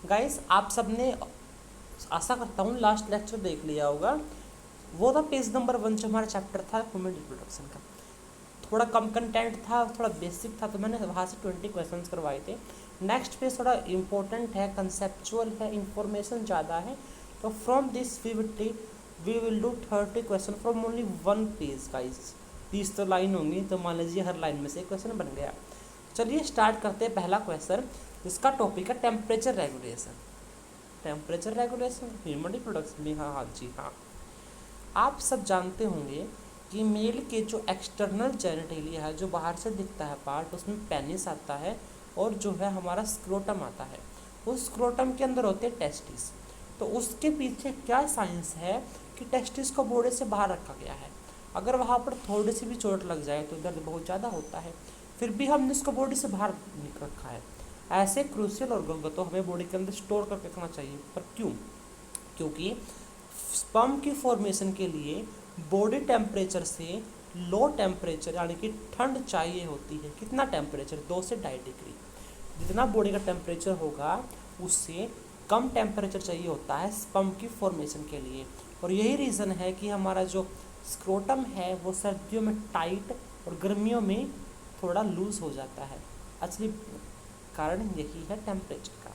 Guys आप सबने आशा करता हूँ लास्ट लेक्चर देख लिया होगा। वो था पेज नंबर 1 जो हमारा चैप्टर था ह्यूमन रिप्रोडक्शन का। थोड़ा कम कंटेंट था, थोड़ा बेसिक था, तो मैंने वहाँ से 20 क्वेश्चंस करवाए थे। नेक्स्ट पेज थोड़ा इंपॉर्टेंट है, कंसेप्चुअल है, इंफॉर्मेशन ज़्यादा है। तो from this we will do 30 question from only 1 page guys. 30 तो लाइन होंगी, तो मान लीजिए हर लाइन में से एक क्वेश्चन बन गया। चलिए स्टार्ट करते हैं पहला क्वेश्चन, जिसका टॉपिक है temperature regulation. Temperature regulation human reproduction में, हाँ हाँ जी हाँ। आप सब जानते होंगे कि मेल के जो एक्सटर्नल जेनिटेलिया है, जो बाहर से दिखता है पार्ट, उसमें पेनिस आता है और जो है हमारा स्क्रोटम आता है। उस स्क्रोटम के अंदर होते हैं टेस्टिस। तो उसके पीछे क्या साइंस है कि टेस्टिस को बॉडी से बाहर रखा गया है। अगर वहाँ पर थोड़ी सी भी चोट लग जाए तो दर्द बहुत ज़्यादा होता है, फिर भी हमने उसको बॉडी से बाहर रखा है। ऐसे क्रूशियल ऑर्गन को तो हमें बॉडी के अंदर स्टोर करके रखना चाहिए, पर क्यों? क्योंकि स्पर्म की फॉर्मेशन के लिए बॉडी टेम्परेचर से लो टेम्परेचर यानी कि ठंड चाहिए होती है। कितना टेम्परेचर? 2 से 2.5 डिग्री। जितना बॉडी का टेम्परेचर होगा उससे कम टेम्परेचर चाहिए होता है स्पर्म की फॉर्मेशन के लिए। और यही रीज़न है कि हमारा जो स्क्रोटम है वो सर्दियों में टाइट और गर्मियों में थोड़ा लूज हो जाता है। असली कारण यही है टेम्परेचर का।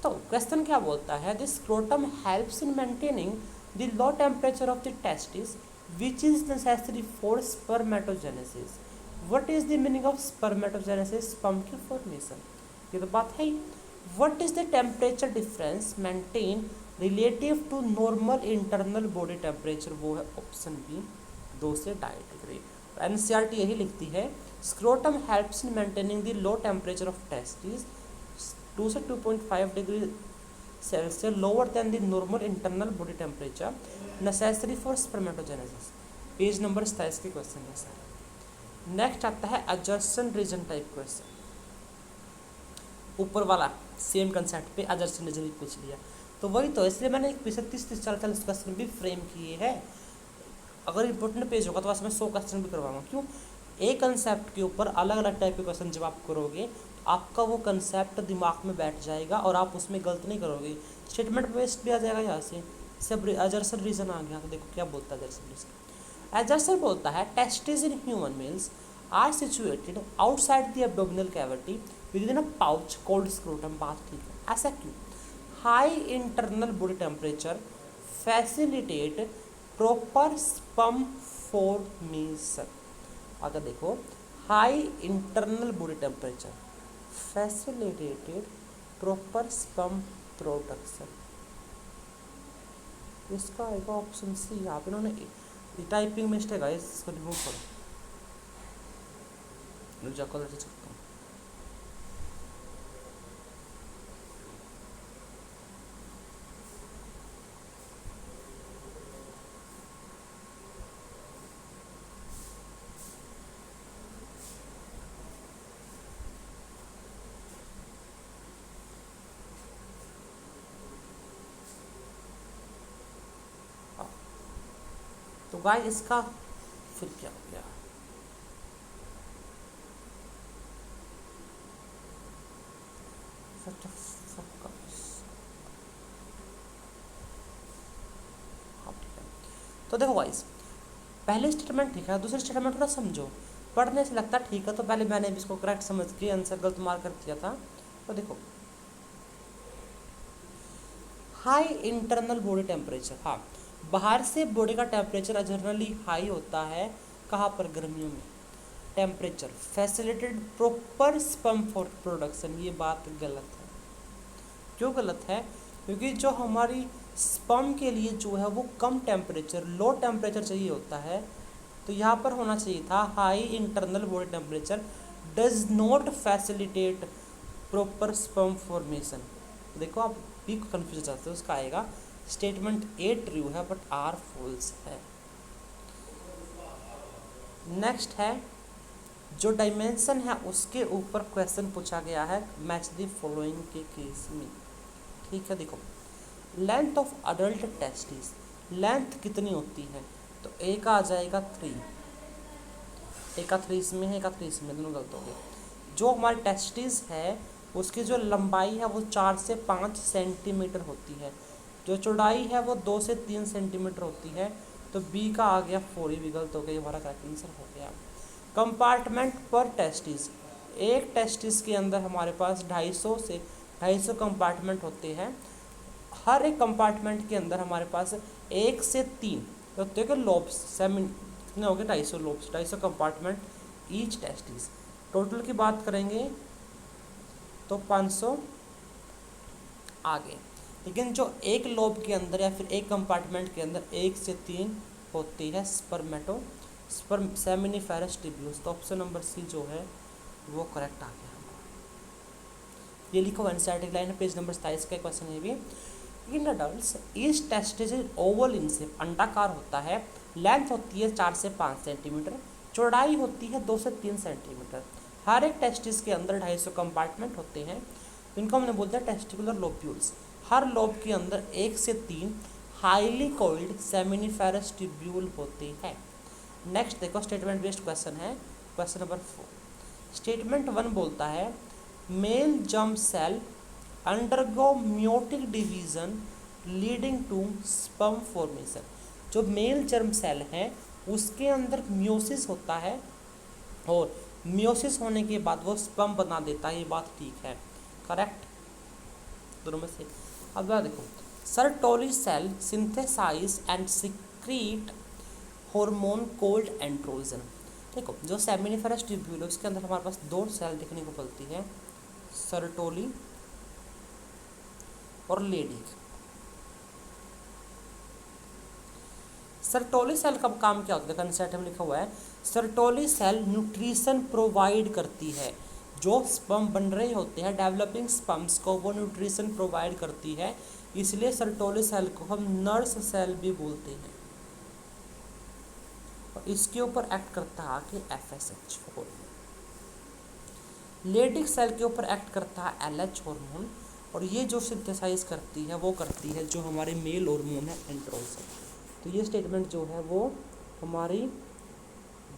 तो क्वेश्चन क्या बोलता है? This scrotum helps in maintaining the low temperature of the testis which is necessary for spermatogenesis. What is the meaning of spermatogenesis? Sperm की फॉर्मेशन। ये तो बात है ही। What is the temperature difference maintain relative to normal internal body temperature? वो है option B, 2 से 2.5 degree. NCERT यही लिखती है, scrotum helps in maintaining the low temperature of testis 2 से 2.5 degree Celsius lower than the normal internal body temperature necessary for spermatogenesis. Page number 27 के question है सारे। नेक्स्ट आता है एडजसेंट रीजन टाइप क्वेश्चन। ऊपर वाला सेम कंसेप्ट पे adjacent reason भी पूछ लिया, तो वही तो, इसलिए मैंने 35-30-40 क्वेश्चन भी फ्रेम किए हैं। अगर इंपॉर्टेंट पेज होगा तो बस मैं 100 क्वेश्चन भी करवाऊंगा। क्यों? एक कंसेप्ट के ऊपर अलग अलग टाइप के क्वेश्चन जब आप करोगे आपका वो कंसेप्ट दिमाग में बैठ जाएगा और आप उसमें गलत नहीं करोगे। स्टेटमेंट बेस्ड भी आ जाएगा यहाँ से। सब एजर्सन रीजन आ गया, तो देखो क्या बोलता है एजर्सन रीजन। एजर्सन बोलता है testis in human males are situated outside the abdominal cavity within a pouch called scrotum. बात ठीक है, ऐसा क्यों? High internal body temperature facilitate proper sperm formation. अगर देखो, high internal body temperature facilitated proper sperm production, इसका आएगा option C. यहाँ पे इन्होंने टाइपिंग मिस्टेक है, इसको रिमूव करो। जाकर ले सकता हूँ। तो गाय इसका फिर क्या हो गया? तो देखो गाइस, पहले स्टेटमेंट ठीक है, दूसरे स्टेटमेंट थोड़ा समझो। पढ़ने से लगता ठीक है, तो पहले मैंने भी इसको करेक्ट समझ के आंसर गलत मार कर दिया था। तो देखो, हाई इंटरनल बॉडी टेम्परेचर, हाँ, बाहर से बॉडी का टेम्परेचर जनरली हाई होता है। कहाँ पर? गर्मियों में। Temperature facilitated proper sperm for production, ये बात गलत है। क्यों गलत है? क्योंकि जो हमारी स्पर्म के लिए जो है वो कम टेम्परेचर, लो टेम्परेचर चाहिए होता है। तो यहाँ पर होना चाहिए था high internal body temperature does not facilitate proper sperm formation. देखो आप भी कन्फ्यूज हो जाते हो, उसका आएगा स्टेटमेंट ए ट्रू है बट आर फॉल्स है। नेक्स्ट है, जो डायमेंशन है उसके ऊपर क्वेश्चन पूछा गया है मैच द फॉलोइंग के केस में। ठीक है, देखो, length of adult testis, length कितनी होती है? तो ए का आ जाएगा 3, ए का 3 इसमें है, ए का 3 इसमें, दोनों गलत हो गए। जो हमारी टेस्टिस है उसकी जो लंबाई है वो 4 से 5 सेंटीमीटर होती है, जो चौड़ाई है वो 2 से 3 सेंटीमीटर होती है। तो बी का आ गया 4, ये भी गलत हो गया, हमारा करेक्ट आंसर हो गया। कंपार्टमेंट पर टेस्टिस, एक टेस्टिस के अंदर हमारे पास 250 कंपार्टमेंट होते हैं। हर एक कंपार्टमेंट के अंदर हमारे पास 1 से 3 होते हैं लोब्स, कितने हो गए 250 lobes, 250 compartment each testis. Total की बात करेंगे तो 500 आ गए। लेकिन जो एक लोब के अंदर या फिर एक कंपार्टमेंट के अंदर 1 से 3 होती है स्पर्म सेमिनिफेरस ट्यूब्यूल्स, तो ऑप्शन नंबर सी जो है वो करेक्ट आ गया। ये लिखो एनसीईआरटी लाइन है, पेज नंबर 27 का क्वेश्चन है भी। In adults each testis is oval in shape, अंडाकार होता है, लेंथ होती है 4 से 5 सेंटीमीटर, चौड़ाई होती है 2 से 3 सेंटीमीटर। हर एक टेस्टिस के अंदर 250 कंपार्टमेंट होते हैं, इनको हमने बोलते हैं टेस्टिकुलर लोब्यूल्स। हर लोब के अंदर 1 से 3 हाईली कोइल्ड सेमिनिफेरस ट्यूब्यूल होते हैं। नेक्स्ट देखो स्टेटमेंट बेस्ड क्वेश्चन है, क्वेश्चन नंबर 4। स्टेटमेंट 1 बोलता है male germ cell undergo meiotic division leading to sperm formation. जो मेल जर्म सेल है उसके अंदर म्योसिस होता है और म्योसिस होने के बाद वो स्पर्म बना देता है, ये बात ठीक है, करेक्ट दोनों में से। अब देखो Sertoli cell synthesise and secrete hormone called androgen. देखो जो सेमिनिफेरस ट्यूब्यूल है उसके अंदर हमारे पास 2 सेल देखने को मिलती है, सर्टोली और लेडिक। सर्टोली सेल का काम क्या होता है, कंसेप्ट में लिखा हुआ है सर्टोली सेल न्यूट्रिशन प्रोवाइड करती है, जो स्पर्म बन रहे होते हैं डेवलपिंग स्पर्म्स को वो न्यूट्रिशन प्रोवाइड करती है, इसलिए सर्टोली सेल को हम नर्स सेल भी बोलते हैं। और इसके ऊपर एक्ट करता है कि FSH हार्मोन। लेडिक सेल के ऊपर एक्ट करता है LH हार्मोन, और ये जो सिंथेसाइज करती है वो करती है जो हमारे मेल हार्मोन है एंड्रोजन। तो ये स्टेटमेंट जो है वो हमारी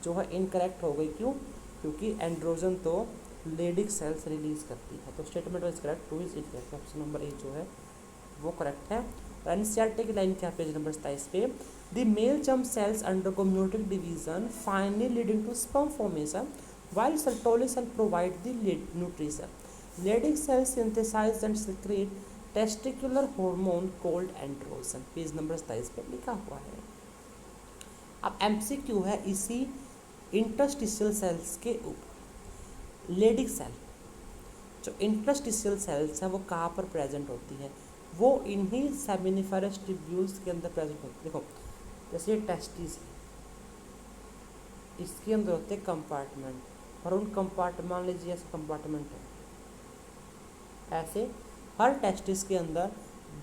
जो है इनकरेक्ट हो गई, क्यों? क्योंकि एंड्रोजन तो लेडिक सेल्स रिलीज करती है। तो statement is correct, 2 is incorrect, option number ए जो है वो करेक्ट है। और एनसीईआरटी की लाइन क्या, पेज नंबर 27 पे, the male germ cells undergo meiotic division finally leading to sperm formation while Sertoli cell provide the nutrition. Leydig cells synthesize and secrete testicular hormone called androgen, page number 27 पर लिखा हुआ है। अब MCQ है इसी interstitial cells के ऊपर। Leydig cell जो इंटरस्टिशियल सेल्स है वो कहाँ पर प्रेजेंट होती है, वो इन्हीं सेमिनिफेरस ट्यूब्यूल्स के अंदर प्रेजेंट होती है। देखो जैसे ये टेस्टिस है, इसके अंदर होते हैं कंपार्टमेंट, और उन कंपार्टमेंट मान लीजिए ऐसे कंपार्टमेंट है, ऐसे हर टेस्टिस के अंदर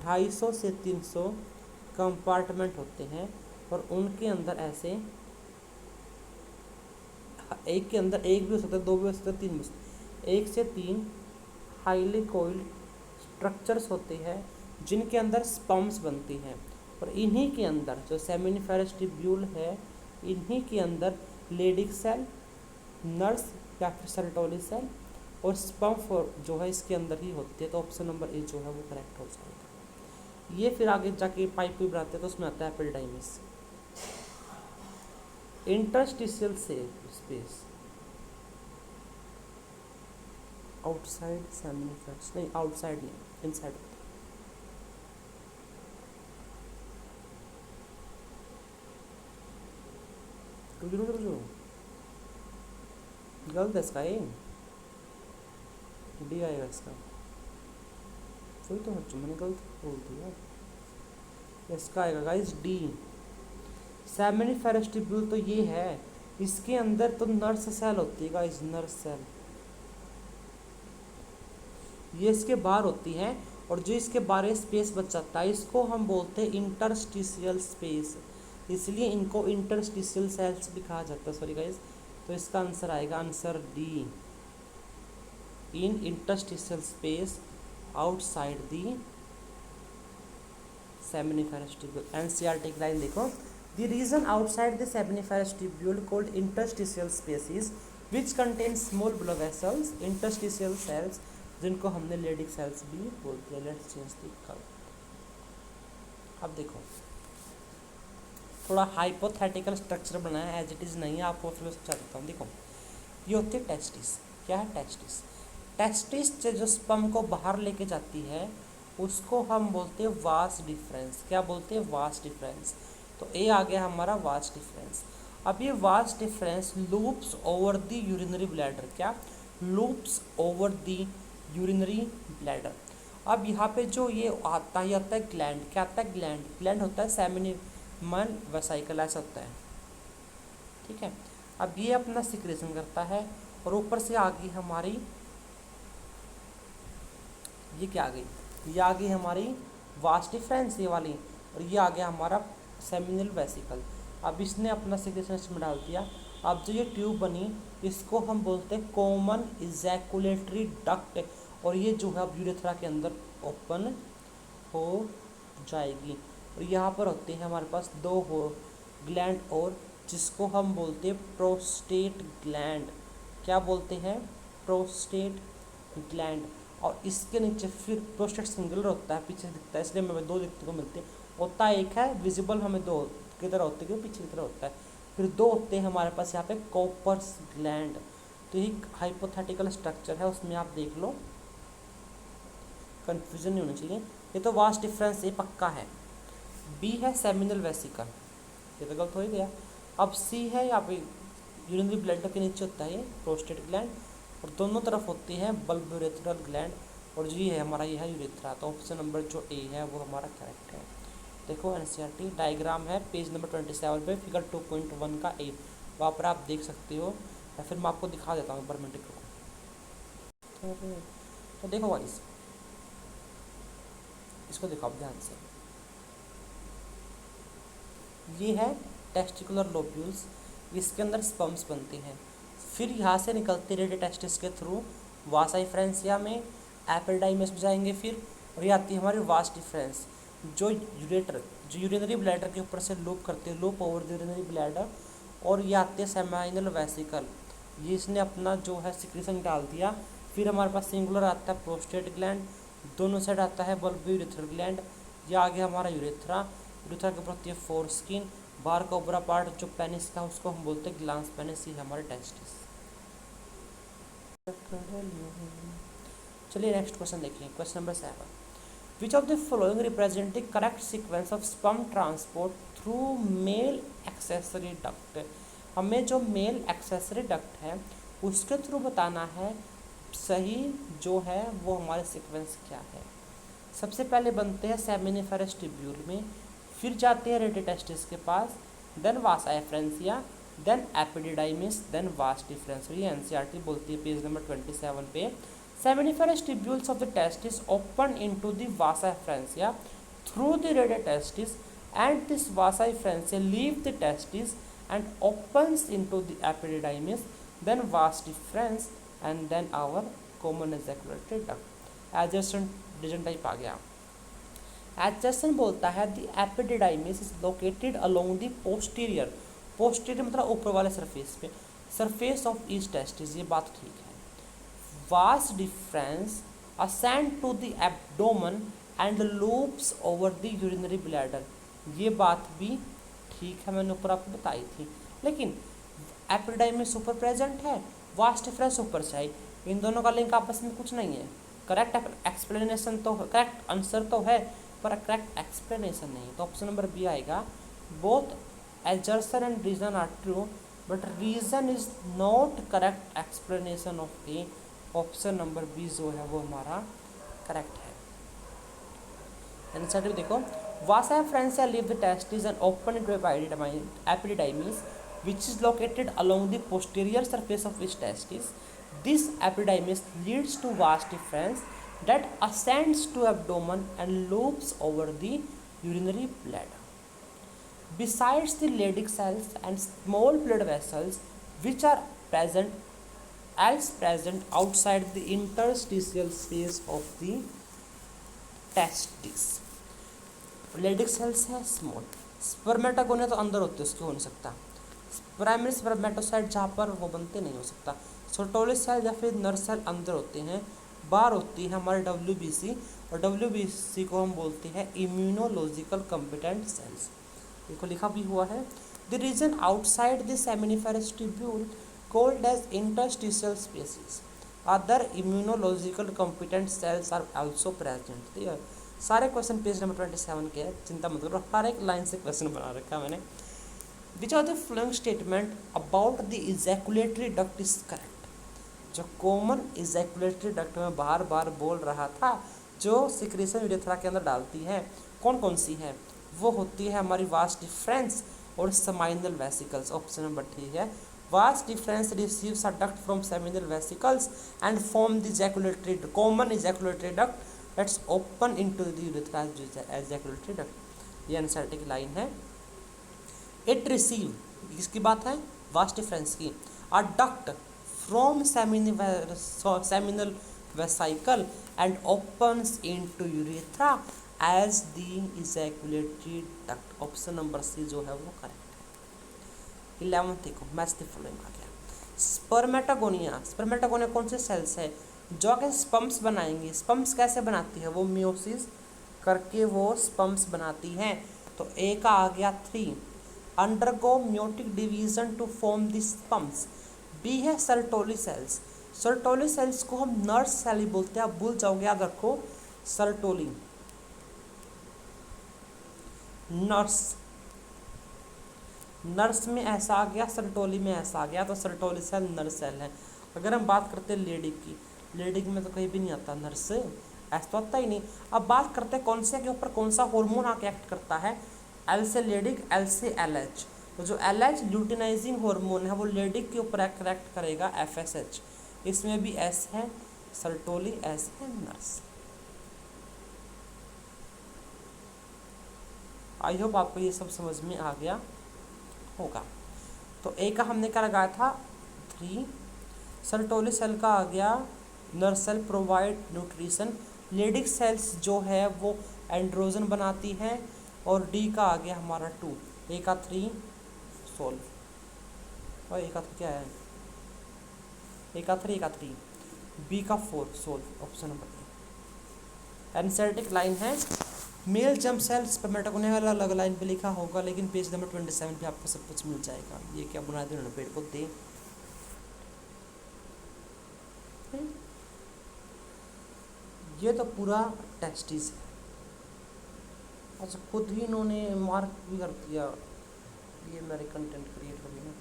250 से 300 कंपार्टमेंट होते हैं, और उनके अंदर ऐसे एक के अंदर एक भी हो सकता है, 2 भी हो सकता है, 3 भी हो सकता है, 1 से 3 हाईली कोइल्ड स्ट्रक्चर्स होते हैं जिनके अंदर स्पर्म्स बनती हैं, और इन्हीं के अंदर जो सेमिनिफेरस ट्यूब्यूल है इन्हीं के अंदर लेडिक सेल, नर्स या फिर सर्टोली सेल और स्पर्म जो है इसके अंदर ही होती है। तो ऑप्शन नंबर ए जो है वो करेक्ट हो जाएगा। ये फिर आगे जाके पाइप भी बनाते हैं तो उसमें आता है epididymis. Interstitial cell space outside seminiferous, नहीं आउटसाइड नहीं, इनसाइड। गलत है इसका, ये डी आएगा इसका, वही तो मैंने गलत बोल दिया, इसका आएगा गाइस डी। सेमिनिफेरस ट्यूब्यूल तो ये है, इसके अंदर तो नर्स सेल होती है गाइस, नर्स सेल ये इसके बाहर होती है, और जो इसके बाहर स्पेस बच जाता है इसको हम बोलते हैं इंटरस्टिशियल स्पेस, इसलिए इनको इंटरस्टिशियल सेल्स भी कहा जाता है। सॉरी गाइस, तो इसका आंसर आएगा answer D, in interstitial space outside the seminiferous tubule. NCERT की लाइन देखो, the region outside the seminiferous tubule called interstitial spaces which contain small blood vessels, interstitial cells जिनको हमने लेडिक सेल्स भी बोलते हैं। Let's change the colour. अब देखो थोड़ा हाइपोथेटिकल स्ट्रक्चर बनाया है, एज इट इज़ नहीं है, आपको फिर समझा देता हूँ। देखो ये होती है टेस्टिस। क्या है टेस्टिस? टेस्टिस से जो स्पर्म को बाहर लेके जाती है उसको हम बोलते हैं वास डिफरेंस। क्या बोलते हैं? Vas deferens. तो ए आ गया हमारा वास डिफरेंस। अब ये vas deferens loops over the urinary bladder. क्या? Loops over the urinary bladder. अब यहाँ पे जो ये आता है ग्लैंड। क्या आता है? ग्लैंड। ग्लैंड होता है सेमिनिमल वेसिकल, ऐसा होता है, ठीक है। अब ये अपना सिक्रेशन करता है और ऊपर से आ गई हमारी, ये क्या आ गई? ये आ गई हमारी वास्ट डिफरेंस ये वाली, और ये आ गया हमारा सेमिनल वेसिकल। अब इसने अपना सिक्रेशन इसमें डाल दिया। अब जो ये ट्यूब बनी इसको हम बोलते हैं कॉमन इजैकुलेटरी डक्ट, और ये जो है अब यूरेथ्रा के अंदर ओपन हो जाएगी। और यहाँ पर होते हैं हमारे पास दो हो ग्लैंड, और जिसको हम बोलते हैं प्रोस्टेट ग्लैंड। क्या बोलते हैं? Prostate gland. और इसके नीचे फिर प्रोस्टेट सिंगुलर होता है, पीछे दिखता है, इसलिए हमें दो देखने को मिलते हैं। होता है एक है विजिबल, हमें दो की तरह होते हैं, पीछे की तरह होता है। फिर दो होते हैं हमारे पास यहाँ पे कॉपर्स ग्लैंड। तो ये हाइपोथेटिकल स्ट्रक्चर है, उसमें आप देख लो, कंफ्यूजन नहीं होनी चाहिए। ये तो वास्ट डिफरेंस ये पक्का है। बी है सेमिनल वेसिकल, ये तो गलत हो ही गया। अब सी है यहाँ पे यूरिनरी ब्लैडर के नीचे होता है ये प्रोस्टेट ग्लैंड, और दोनों तरफ होती हैं बल्बोरेथ्रल ग्लैंड, और जो ये है हमारा ये है यूरेथ्रा। तो ऑप्शन नंबर जो ए है वो हमारा करेक्ट है। देखो एनसीईआरटी डायग्राम है पेज नंबर 27 पे, फिगर 2.1 का ए, वहाँ पर आप देख सकते हो, या फिर मैं आपको दिखा देता हूँ एक बार मिनट को। तो देखो वाइस, इसको देखो आप ध्यान से, ये है टेस्टिकुलर लोब्यूल्स, इसके अंदर स्पर्म्स बनते हैं, फिर यहाँ से निकलते रेडियो टेस्टिस के थ्रू वासा डिफरेंसिया में एपिडाइमस में जाएंगे फिर, और ये आती है हमारी वास डिफरेंस, जो यूरिनरी ब्लैडर के ऊपर से लूप करते हैं, loop over the urinary bladder, और ये आते हैं सेमाइनल वेसिकल। ये इसने अपना जो है सिक्रेशन डाल दिया। फिर हमारे पास सिंगुलर आता है प्रोस्टेट ग्लैंड, दोनों साइड आता है बल्बोरेथ्रल ग्लैंड, ये आ गया हमारा यूरेथ्रा। यूरेथ्रा के ऊपर होती है फोर स्किन, बाहर का ऊपरा पार्ट जो पेनिस का उसको हम बोलते हैं ग्लांस पेनिस, ये हमारे टेस्टिस। चलिए नेक्स्ट क्वेश्चन देखिए, question number 7। Which of the following represent the correct sequence of sperm transport through male accessory duct. हमें जो मेल एक्सेसरी डक्ट है उसके थ्रू बताना है सही जो है वो हमारे सीक्वेंस क्या है। सबसे पहले बनते हैं सेमिनिफेरस ट्यूब्यूल में, फिर जाते हैं रेडियोटेस्टिस के पास, then vasa efferentia, then epididymis, then vas deferens. ये एनसीईआरटी बोलती है पेज नंबर 27 पे। Seminiferous tubules of the testis open into the vasa efferentia through the radiotestis, and this vasa efferentia leave the testis and opens into the epididymis, then vas deferens, and then our common ejaculatory duct. Adjacent region type आ गया। Adjacent बोलता है the epididymis is located along the posterior मतलब ऊपर वाले surface पे, surface of each testis, ये बात ठीक है। Vas deferens ascend to the abdomen and loops over the urinary bladder, ये बात भी ठीक है, मैंने ऊपर आपको बताई थी। लेकिन एपिडाइमिस ऊपर प्रेजेंट है, वास डिफरेंस ऊपर से आई, इन दोनों का लिंक आपस में कुछ नहीं है। करेक्ट एक्सप्लेनेशन तो करेक्ट आंसर तो है, पर करेक्ट एक्सप्लेनेशन नहीं। तो ऑप्शन नंबर बी आएगा। Both assertion and reason are true but reason is not correct explanation of A. Option number B जो है वो हमारा करेक्ट है। आंसर देखो, vasa efferentia leave the testis and open into epididymis which is located along the posterior surface of each testis. This epididymis leads to vas deferens that ascends to abdomen and loops over the urinary bladder. Besides the Leydig cells and small blood vessels which are present outside the interstitial space of the testis. Leydig cells है small, स्पर्मेटागोनिया तो अंदर होते उसके हो नहीं सकता, primary spermatocyte जहाँ पर वो बनते नहीं हो सकता, सोटोलिस सेल या फिर नर सेल अंदर होते हैं, बार होती है हमारे WBC, और WBC को हम बोलते हैं इम्यूनोलॉजिकल कॉम्पिटेंट सेल्स। देखो लिखा भी हुआ है, the region outside the seminiferous tubule called as interstitial spaces, other immunological competent cells are also present. ठीक है, सारे क्वेश्चन पेज नंबर 27 के हैं, चिंता मत करो, हर एक लाइन से क्वेश्चन बना रखा है मैंने। Which are the following statement about the ejaculatory duct is correct. जो कॉमन इजैकुलेटरी डक्ट में बार बार बोल रहा था, जो सिक्रेशन यूरेथ्रा के अंदर डालती है, कौन कौन सी है, वो होती है हमारी वास्ट डिफरेंस और सेमाइनल वेसिकल्स। ऑप्शन नंबर ठीक है, vas deferens receives a duct from seminal vesicles and form the ejaculatory common ejaculatory duct lets open into the urethra ejaculatory duct. ये आंसर की लाइन है। इट रिसीव, किसकी बात है, vas deferens की, a duct from seminal vesicle and opens into urethra as the ejaculatory duct. Option number C जो है वो करेक्ट है। 11 देखो, मैच द फॉलोइंग आ गया। स्पर्मेटागोनिया, स्पर्मेटागोनिया कौन से सेल्स है जो आगे स्पम्स बनाएंगी। स्पम्स कैसे बनाती है, वो मियोसिस करके वो स्पम्स बनाती हैं। तो ए का आ गया 3, undergo meiotic division to form the sperms. B है सर्टोली सेल्स, सर्टोली सेल्स को हम नर्स सेल ही बोलते हैं, आप भूल जाओगे, याद रखो सर्टोली नर्स, नर्स में ऐसा आ गया, सर्टोली में ऐसा आ गया, तो सर्टोली सेल नर्स सेल है। अगर हम बात करते हैं लेडिक की, लेडिक में तो कहीं भी नहीं आता नर्स, ऐसा तो आता ही नहीं। अब बात करते हैं कौन से के ऊपर कौन सा हार्मोन आके एक्ट करता है, एल से लेडिक, एल से LH। तो जो LH ल्यूटिनाइजिंग हार्मोन है वो लेडिक के ऊपर एक्ट करेगा FSH। इसमें भी S है सर्टोली, S है नर्स। आई होप आपको ये सब समझ में आ गया होगा। तो ए का हमने क्या लगाया था 3, सर्टोली सेल का आ गया nurse cell provide nutrition, Leydig cells जो है वो एंड्रोजन बनाती हैं, और डी का आ गया हमारा 2, ए का 3 सोल्व, और ए का क्या है, ए का 3, ए का 3, बी का 4 solve, option number A. NCERT line है, मेल जम सेल स्पर्मेटागोनिया वाला अलग लाइन पे लिखा होगा, लेकिन पेज नंबर 27 पे आपको सब कुछ मिल जाएगा। ये क्या बना दे उन्होंने पेड़ पौधे, ये तो पूरा टेस्टिस है। अच्छा खुद ही इन्होंने मार्क भी कर दिया, ये मेरे कंटेंट क्रिएट कर ना।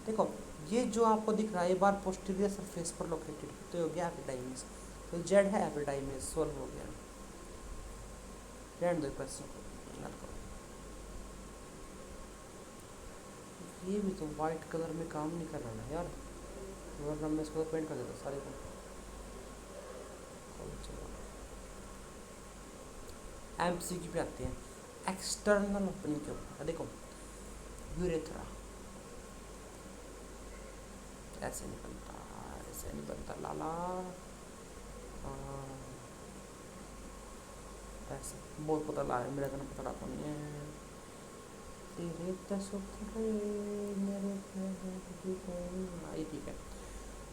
देखो ये जो आपको दिख रहा है, ये बार पोस्टीरियर सरफेस पर लोकेटेड, तो हो गया एपिडाइमिस, तो जेड है एपिडाइमिस, सोल्व हो गया। रहने दो प्रश्न को, ये भी तो वाइट कलर में काम नहीं कर रहा ना यार, वरना मैं इसको पेंट कर देता सारे को। MCQ पे आते हैं, एक्सटर्नल ओपनिंग के ऊपर देखो, यूरेथ्रा ऐसे नहीं बनता, ऐसे नहीं बनता लाला, ऐसे बहुत पता ला है, मेरा पता लाता नहीं है। ये ठीक है,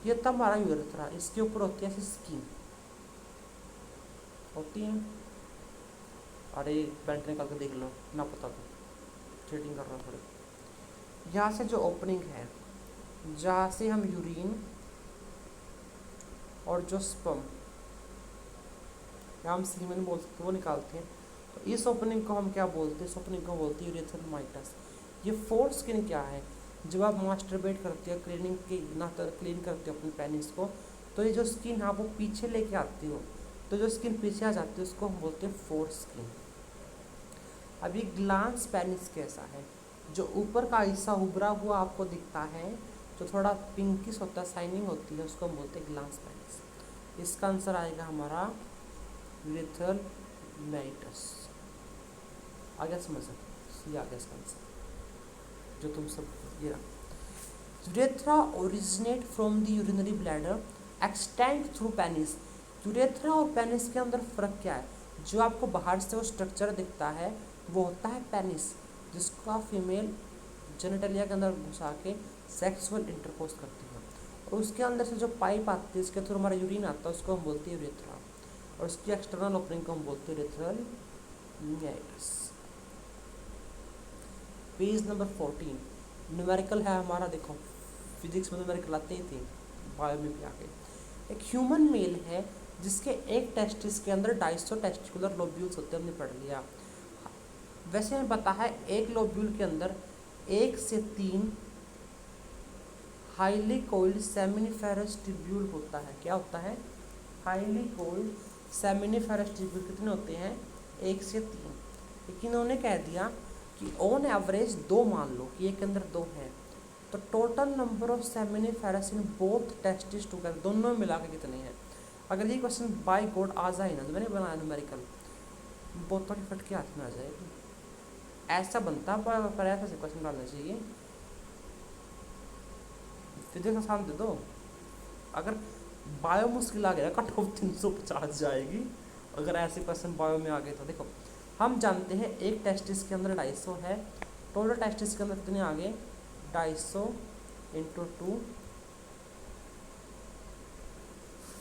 ये तब हमारा यूरेथ्रा, इसके ऊपर होती है ऐसी स्किन होती है। अरे पेंट निकाल के देख लो ना, पता तो चीटिंग कर रहा हूँ थोड़ी। यहाँ से जो ओपनिंग है, जहाँ से हम यूरिन और जो स्पर्म, या हम सीमेन बोल सकते हैं, वो निकालते हैं, तो इस ओपनिंग को हम क्या बोलते हैं, इस ओपनिंग को बोलते हैं यूरेथ्रल माइटस। ये फोर्थ स्किन क्या है, जब आप मास्टरबेट करते हो, क्लीनिंग के ना क्लीन करते हो अपने पेनिस को, तो ये जो स्किन आप वो पीछे लेके आती हो, तो जो स्किन पीछे आ जाती है उसको हम बोलते हैं फोर्थ स्किन। अब ये ग्लांस पेनिस कैसा है, जो ऊपर का हिस्सा उभरा हुआ आपको दिखता है, जो थोड़ा पिंकिश होता है, शाइनिंग होती है, उसको हम बोलते हैं ग्लांस पेनिस। इसका आंसर आएगा हमारा यूरेथ्रल माइटस। आ गया समझ, सी आ गया इसका आंसर, जो तुम सब ये रहा। Urethra originate from the urinary bladder, extend through penis. Urethra और पेनिस के अंदर फ़र्क क्या है, जो आपको बाहर से वो स्ट्रक्चर दिखता है वो होता है पेनिस, जिसका फीमेल जेनेटलिया के अंदर घुसा के सेक्सुअल इंटरकोर्स करती है, और उसके अंदर से जो पाइप आती है इसके थ्रू हमारा यूरिन आता है उसको हम बोलते हैं यूरेथ्रा, और उसकी एक्सटर्नल ओपनिंग को हम बोलते हैं यूरेथ्रल मीआइटिस। पेज नंबर 14 न्यूमेरिकल है हमारा, देखो फिजिक्स में न्यूमेरिकल आते ही थे, बायो में भी आ गए। एक ह्यूमन मेल है जिसके एक टेस्टिस के अंदर 250 टेस्टिकुलर लोब्यूल्स होते हैं, हमने पढ़ लिया। वैसे हमें पता है एक लोब्यूल के अंदर 1 से 3 हाईली कोइल्ड सेमिनिफेरस ट्यूब्यूल होता है। क्या होता है? हाईली कोइल्ड सेमिनिफेरस ट्यूब्यूल कितने होते हैं? 1 से 3। लेकिन उन्होंने कह दिया कि ऑन एवरेज 2 मान लो कि एक के अंदर 2 है, तो total number of seminiferous in both testis together, दोनों मिला के कितने हैं? अगर ये क्वेश्चन बाय गॉड आ जाए ना, तो मैंने बनाया न्यूमेरिकल, बोतल की फट के हाथ में आ जाएगी। ऐसा बनता पर ऐसा से क्वेश्चन डालना चाहिए। फिजिक्स आसान दे दो। अगर बायो मुश्किल आ गया कट ऑफ 350 जाएगी अगर ऐसे क्वेश्चन बायो में आ गए तो। देखो हम जानते हैं एक टेस्टिस के अंदर 250 है, टोटल टेस्टिस के अंदर कितने आ गए? 250 इंटू 2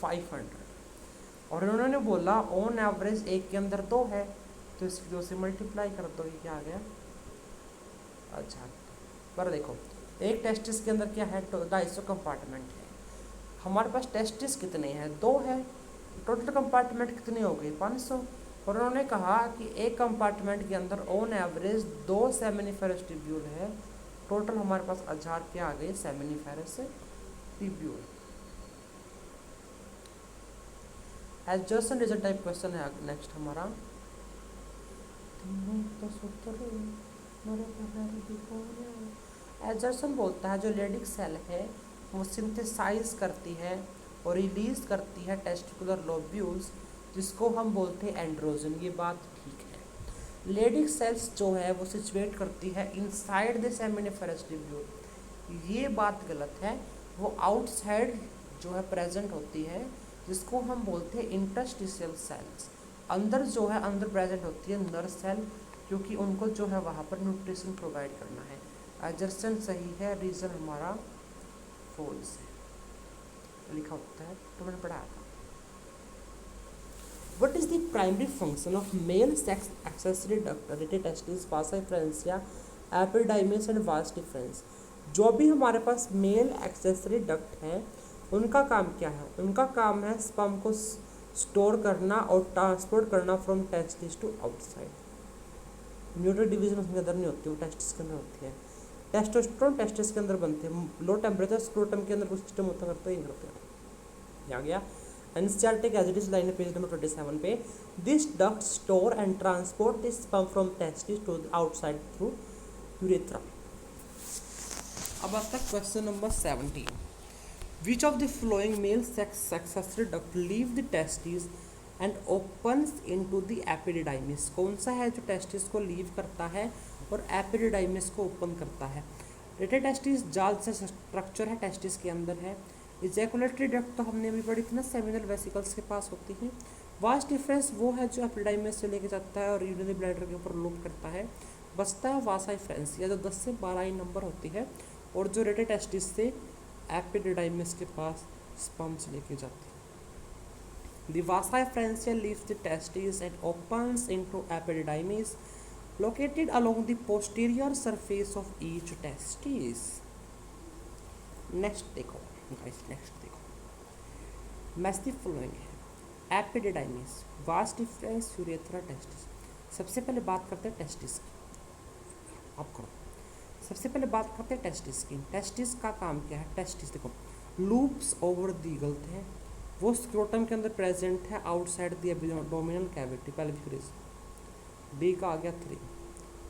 500, और उन्होंने बोला ऑन एवरेज एक के अंदर 2 है, तो इसकी 2 से मल्टीप्लाई कर दो, ये क्या आ गया? अच्छा पर देखो एक टेस्टिस के अंदर क्या है? 250 कंपार्टमेंट है, हमारे पास टेस्टिस कितने हैं? 2 है, टोटल कंपार्टमेंट कितने हो गए? 500। और उन्होंने कहा कि एक कंपार्टमेंट के अंदर ऑन एवरेज 2 सेमिनिफेरस ट्यूब्यूल है, टोटल हमारे पास 1000 के आ गए seminiferous tubule. Adjacent result type question है नेक्स्ट हमारा। एडजर्सन बोलता है जो लेडिक सेल है वो सिंथेसाइज करती है और रिलीज करती है टेस्टिकुलर लोब्यूल्स, जिसको हम बोलते हैं एंड्रोजन। ये बात ठीक है। लेडिक सेल्स जो है वो सिचुएट करती है इनसाइड द सेमिनिफेरस ट्यूब्यूल, ये बात गलत है। वो आउटसाइड जो है प्रेजेंट होती है, जिसको हम बोलते हैं इंटरस्टिशियल सेल्स। अंदर जो है अंदर प्रेजेंट होती है नर्व सेल, क्योंकि उनको जो है वहाँ पर न्यूट्रिशन प्रोवाइड करना है। एडजर्सन सही है, रीजन हमारा फॉल्स है, लिखा होता है तो मैंने पढ़ाया था। What is the primary function of male sex accessory duct, related testis, vasa efferentia, epididymis and vas deferens? जो भी हमारे पास मेल एक्सेसरी डक्ट हैं उनका काम क्या है? उनका काम है स्पर्म को स्टोर करना और ट्रांसपोर्ट करना from testis to outside. Neutral division उसके अंदर नहीं होती, वो टेस्टिस के अंदर होती है। टेस्टोस्टेरोन टेस्टिस के अंदर बनते हैं, लो टेम्परेचर स्क्रोटम के अंदर कुछ सिस्टम होता करते हैं, करते हैं। आ गया NCERT as it is line page number 27 पे। This duct store and transport this sperm from testis to outside through urethra. अब आता है question number 17। Which of the following male sex accessory duct leave the testis and opens into the epididymis? कौन सा है जो testis को leave करता है और एपिडिडाइमिस को ओपन करता है? रेटेड टेस्टिस जाल से स्ट्रक्चर है, टेस्टिस के अंदर है। इजैकुलेटरी डक्ट तो हमने अभी पढ़ी थी ना, सेमिनल वेसिकल्स के पास होती है। वास्ट डिफरेंस वो है जो एपिडिडाइमिस से लेके जाता है और यूरिनरी ब्लैडर के ऊपर लूप करता है। बचता है वासा इफ्रेंसिया जो 10 से 12 नंबर होती है, और जो रेटेड टेस्टिस से एपिडिडाइमिस के पास स्पर्म्स लेके जाती है। The vasa efferentia leaves the testes and opens into epididymis located along the posterior surface of each testis. Next देखो guys, next देखो मैच द फ्लोइंग है epididymis, vas deferens, urethra, testis. सबसे पहले बात करते हैं टेस्टिस की। अब करो, सबसे पहले बात करते हैं टेस्टिस की। टेस्टिस का काम क्या है? टेस्टिस देखो लूप्स ओवर दी गलत है, वो स्क्रोटम के अंदर प्रेजेंट है outside the abdominal cavity pelvic region. D का आ गया 3,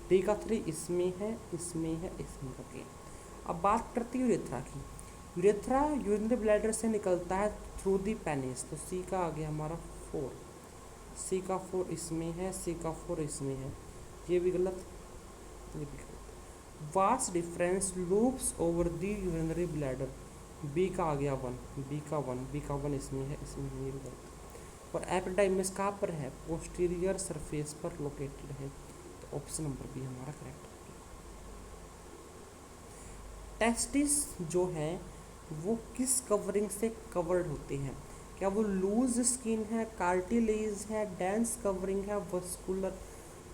डी का 3 इसमें है, इसमें है, इसमें। ओके अब बात करती है यूरेथ्रा की। यूरेथ्रा यूरिनरी ब्लैडर से निकलता है थ्रू दी पेनिस, तो सी का आ गया हमारा 4, सी का 4 इसमें है, सी का 4 इसमें है, ये भी गलत, ये भी गलत। Vas deferens loops over the urinary bladder, B का आ गया 1, बी का 1, बी का 1 इसमें है, इसमें है, ये भी गलत। और एपिडाइमिस कहाँ पर है? पोस्टीरियर सरफेस पर लोकेटेड है, तो ऑप्शन नंबर बी हमारा करेक्ट है। टेस्टिस जो है वो किस कवरिंग से कवर्ड होते हैं? क्या वो लूज स्किन है, कार्टिलेज है, डेंस कवरिंग है, वस्कुलर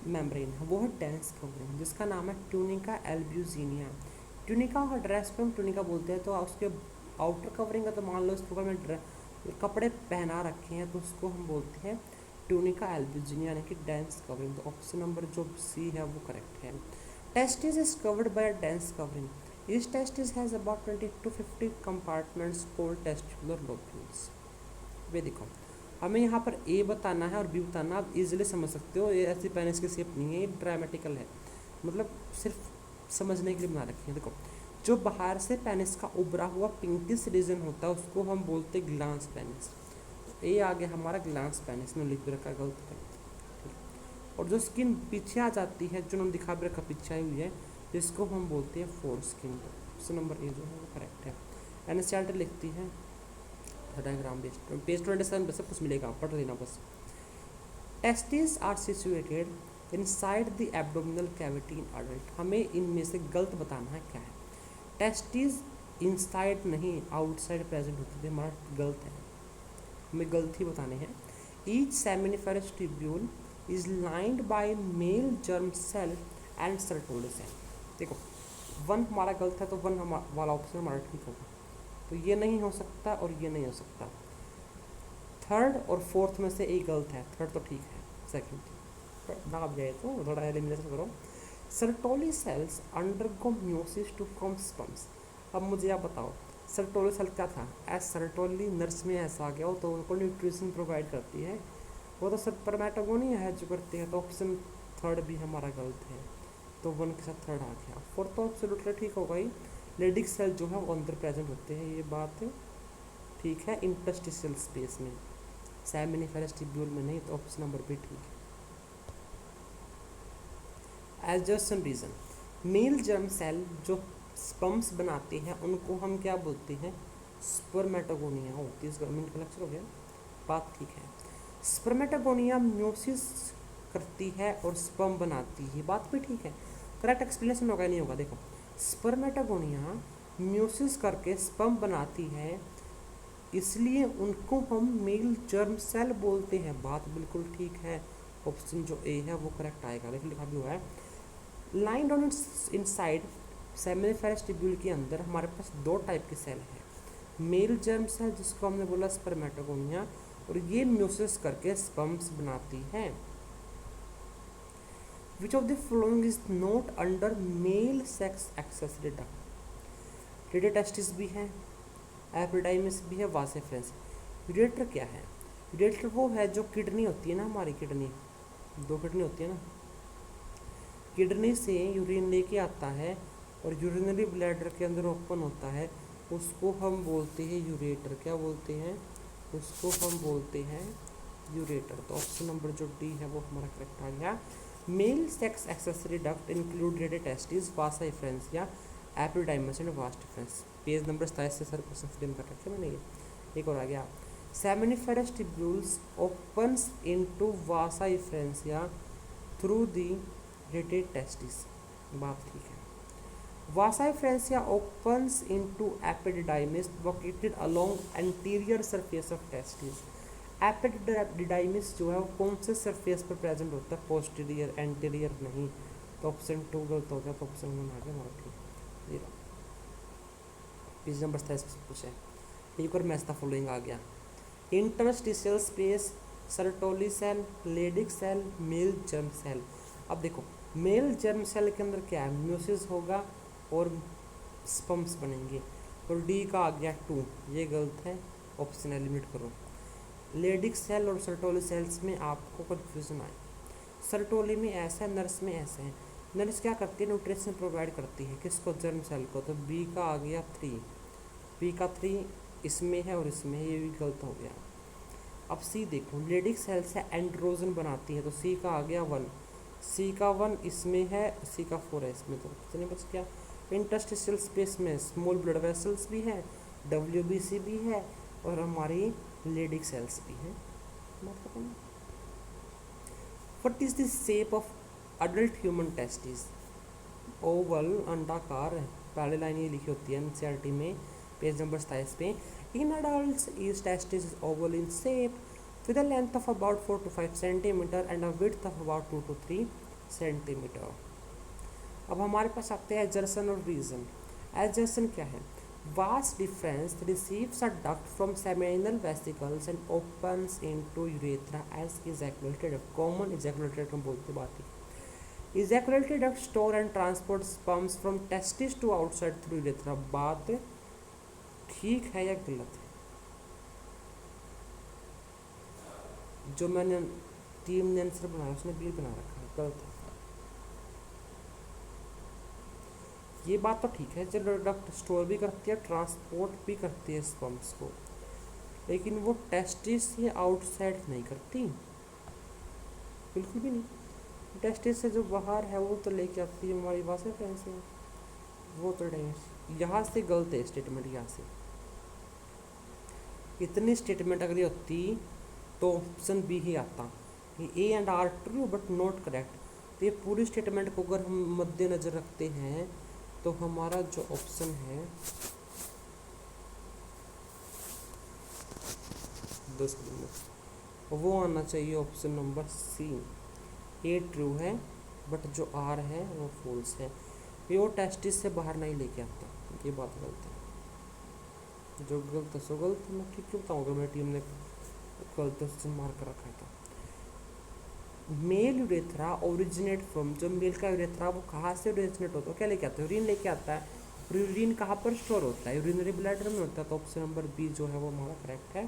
मेम्ब्रेन है? वो है डेंस कवरिंग, जिसका नाम है ट्यूनिका एल्ब्यूजिनिया। ट्यूनिका का ड्रेस पे हम ट्यूनिका बोलते हैं, तो उसके आउटर कवरिंग है, तो मान लो इसके ऊपर में कपड़े पहना रखे हैं तो उसको हम बोलते हैं ट्यूनिका एल्ब्यूजिनिया, यानी कि डेंस कवरिंग। तो ऑप्शन नंबर जो सी है वो करेक्ट है। Testis is covered by dense covering. Each testis has about 20 to 50 compartments called testicular lobules। वे देखो, हमें यहाँ पर ए बताना है और बी बताना, आप इजीली समझ सकते हो। ये ऐसी पेनिस की शेप नहीं है, ये ड्रामेटिकल है, मतलब सिर्फ समझने के लिए बना रखी है। देखो, जो बाहर से पेनिस का उभरा हुआ पिंकिश रीजन होता है उसको हम बोलते हैं ग्लांस पेनिस। ए आ गया हमारा ग्लांस पेनिस में लिख भी रखा गलत है। और जो स्किन पीछे आ जाती है, जो उन्होंने दिखा भी रखा पीछे आई हुई है, जिसको हम बोलते हैं फोर स्किन। ऑप्शन नंबर ए जो है वो करेक्ट है। एनसीईआरटी लिखती है डायग्राम बेस्ड, पेज 27 पे सब कुछ मिलेगा, पढ़ लेना बस। Testis are situated inside the abdominal cavity in adult. हमें इनमें से गलत बताना है क्या है। टेस्टिस इनसाइड नहीं आउटसाइड प्रेजेंट होती है, हमारा गलत है, हमें गलत ही बताने हैं। Each seminiferous tubule is lined by male germ cell and Sertoli cell. देखो, वन हमारा गलत है, तो वन वाला ऑप्शन हमारा ठीक होगा, तो ये नहीं हो सकता और ये नहीं हो सकता। थर्ड और फोर्थ में से एक गलत है, थर्ड तो ठीक है, सेकंड ना जाए तो थोड़ा एलिमिनेशन करो। Sertoli cells undergo meiosis two form sperms. अब मुझे आप बताओ, सर्टोली सेल क्या था? एज सर्टोली नर्स में ऐसा आ गया हो तो उनको न्यूट्रिशन प्रोवाइड करती है, वो तो स्पर्मेटोगोनिया है जो करती है, तो ऑप्शन थर्ड भी हमारा गलत है, तो वन के साथ थर्ड आ गया। फोर्थ तो एब्सोल्युटली ठीक होगा ही, लेडिक सेल जो है वो अंदर प्रेजेंट होते हैं, ये बात ठीक है, इंटरस्टिशियल स्पेस में, सेमिनिफेरस ट्यूब्यूल में नहीं, तो ऑप्शन नंबर भी ठीक है। Adjacent region, male germ cell जो स्पर्म्स बनाते हैं उनको हम क्या बोलते हैं? स्पर्मेटोगोनिया होती है। 30 मिनट का लेक्चर हो गया, बात ठीक है। स्पर्मेटोगोनिया म्योसिस करती है और स्पर्म बनाती है, बात भी ठीक है, करेक्ट एक्सप्लेनेशन होगा नहीं होगा? देखो, स्पर्मेटोगोनिया म्योसिस करके स्पर्म बनाती है, इसलिए उनको हम मेल जर्म सेल बोलते हैं, बात बिल्कुल ठीक है। ऑप्शन जो ए है वो करेक्ट आएगा, लेकिन लिखा भी हुआ है lined on inside seminiferous tubule के अंदर हमारे पास दो टाइप के सेल हैं, मेल जर्म सेल जिसको हमने बोला स्पर्मेटोगोनिया, और ये म्योसिस करके स्पर्म्स बनाती है। Which of the following is not under male sex accessory duct? Rete testis भी है, एपिडाइमिस भी है, वासेफ्रेंस। यूरेटर क्या है? यूरेटर वो है जो किडनी होती है ना, हमारी किडनी, दो किडनी होती है ना, किडनी से यूरिन लेके आता है और यूरिनरी ब्लैडर के अंदर ओपन होता है, उसको हम बोलते हैं यूरेटर। क्या बोलते हैं? उसको हम बोलते हैं यूरेटर। तो ऑप्शन नंबर जो डी है वो हमारा करेक्ट आ गया। Male sex accessory duct include rete testis, vasa efferens या epididymis and vas deferens. Page number 27 से सर क्वेश्चन फ्रेम कर रखे मैंने, ये एक और आ गया। सेमिनिफेरस ट्यूब्यूल्स ओपन्स इनटू वासा एफ्रेंस या थ्रू दी रेडियोटेस्टिस, बात ठीक है। Vasa efferentia opens into epididymis located along anterior surface of testes। Epididymis जो है वो कौन से सरफेस पर प्रेजेंट होता है? पोस्टीरियर, एंटीरियर नहीं, तो ऑप्शन 2 गलत हो गया, तो ऑप्शन 1 आ गया हमारा ठीक। ये पेज नंबर 27 से पूछे, एक और मैच द फॉलोइंग आ गया। Interstitial space, Sertoli cell, Leydig cell, male germ cell. अब देखो, मेल जर्म सेल के अंदर क्या है? म्योसिस होगा और स्पर्म्स बनेंगे, और डी का आ गया 2, ये गलत है, ऑप्शन एलिमिनेट करो। लेडिक सेल और सर्टोली सेल्स में आपको कन्फ्यूजन आए, सर्टोली में ऐसा है, नर्स में ऐसे है। नर्स क्या करती है? न्यूट्रिशन प्रोवाइड करती है, किसको? जर्म सेल को, तो बी का आ गया 3, बी का 3 इसमें है और इसमें, ये भी गलत हो गया। अब सी देखो, लेडिक सेल से एंड्रोजन बनाती है, तो सी का आ गया 1, सी का 1 इसमें है, सी का 4 है इसमें, तो कितने बच गया? इंटरस्टिशियल स्पेस में स्मॉल ब्लड वेसल्स भी है, WBC भी है, और हमारी लेडिक सेल्स भी हैं। What is the shape of adult human testis? Oval, अंडाकार, पहले लाइन ये लिखी होती है एनसीईआरटी में। पेज नंबर 27 पे। इन adults each testis is oval in shape with a length of about 4 to 5 centimeter and a width of about 2 to 3 centimeter। अब हमारे पास आते हैं एजर्सन और रीजन। एजर्सन क्या है? Vas deferens receives a duct from seminal vesicles and opens into urethra as ejaculated duct. Common ejaculated duct हम बोलते बात है। Ejaculated duct store and transport sperms from testis to outside through urethra. बात ठीक है या गलत है? जो मैंने टीम ने आंसर बनाया उसने बी बना रखा है, गलत है। ये बात तो ठीक है, जो डक्ट स्टोर भी करती है, ट्रांसपोर्ट भी करती है स्पर्म्स को, लेकिन वो टेस्टिस से आउटसाइड नहीं करती, बिल्कुल भी नहीं। टेस्टिस से जो बाहर है वो तो लेके आती है हमारी बात है फ्रेंड्स में, वो तो यहाँ से गलत है स्टेटमेंट। यहाँ से इतनी स्टेटमेंट अगर होती तो ऑप्शन बी ही आता। A and R true but not correct. तो ये पूरी स्टेटमेंट को अगर हम मद्देनज़र रखते हैं तो हमारा जो ऑप्शन है 10 मिनट वो आना चाहिए ऑप्शन नंबर सी। ए ट्रू है बट जो आर है वो फॉल्स है। ये वो टेस्टिस से बाहर नहीं लेके आता, ये बात गलत है। जो गलत है सो गलत, मैं ठीक क्यों बताऊँगा, मेरी टीम ने गलत से मार कर रखा था। मेल यूरेथ्रा ओरिजिनेट फ्रॉम, जो मेल का यूरेथ्रा वो कहाँ से ओरिजिनेट होता है, क्या लेके आता है? यूरिन लेके आता है। और यूरिन कहाँ पर स्टोर होता है? यूरिनरी ब्लैडर में होता है। तो ऑप्शन नंबर बी जो है वो हमारा करेक्ट है।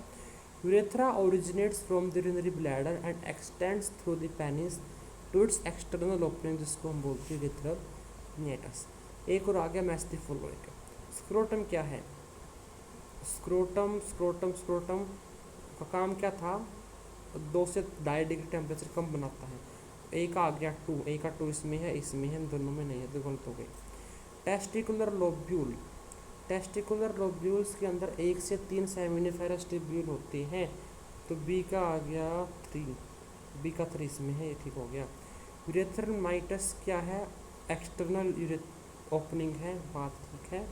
Urethra originates from the urinary bladder and extends through the penis to its external opening, जिसको हम बोलते हैं यूरेथ्रल नियटस। एक और आ गया मैच द फॉलोइंग। स्क्रोटम क्या है? स्क्रोटम स्क्रोटम स्क्रोटम का काम क्या था? 2 से 2.5 डिग्री टेम्परेचर कम बनाता है। ए का आ गया 2, ए का 2 इसमें है, इसमें है, दोनों में नहीं है, तो गलत हो गई। टेस्टिकुलर लोब्यूल, टेस्टिकुलर लोब्यूल्स के अंदर 1 से 3 सेमिनिफेरस ट्यूब्यूल होते हैं। तो बी का आ गया 3, बी का 3 इसमें है, ये ठीक हो गया। यूरेथ्रल माइटस क्या है? एक्सटर्नल ओपनिंग है, बात ठीक है।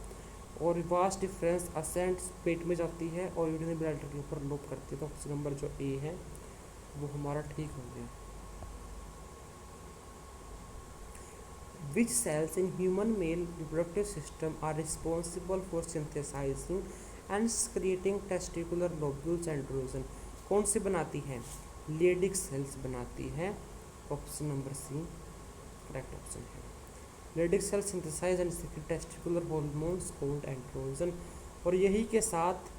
और वास्ट डिफरेंस असेंट पेट में जाती है और यूरिनरी ब्लैडर के ऊपर लोप करती है। तो ऑप्शन नंबर जो ए है वो हमारा ठीक हो गया। Which cells in human male reproductive system are responsible for synthesizing and secreting testicular lobules and androgen? कौन सी बनाती है? लेडिक सेल्स बनाती है। Option number C correct option है। Leydig cell synthesise and secrete testicular hormones called androgen. और यही के साथ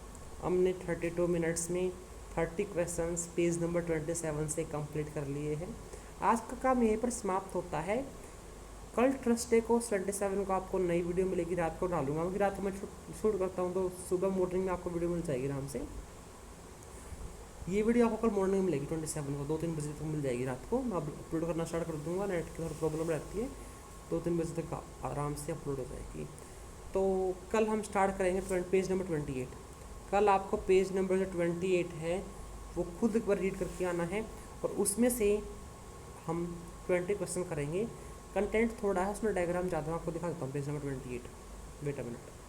हमने 32 मिनट्स में 30 क्वेश्चंस पेज नंबर 27 से कंप्लीट कर लिए हैं। आज का काम यहीं पर समाप्त होता है। कल थर्सडे को 27 को आपको नई वीडियो मिलेगी, रात को डालूंगा, क्योंकि रात को मैं शूट करता हूँ तो सुबह मॉर्निंग में आपको वीडियो मिल जाएगी आराम से। ये वीडियो आपको कल मॉर्निंग में मिलेगी 27 को 2-3 बजे तक मिल जाएगी रात को। मैं अपलोड करना स्टार्ट कर दूँगा, नेट की थोड़ी प्रॉब्लम रहती है, 2-3 बजे तक आराम से अपलोड हो जाएगी। तो कल हम स्टार्ट करेंगे पेज नंबर 28। कल आपको पेज नंबर जो 28 है वो खुद एक बार रीड करके आना है और उसमें से हम 20 क्वेश्चन करेंगे। कंटेंट थोड़ा है, उसमें डायग्राम ज़्यादा आपको दिखा देता हूँ। Page number 28, wait a minute.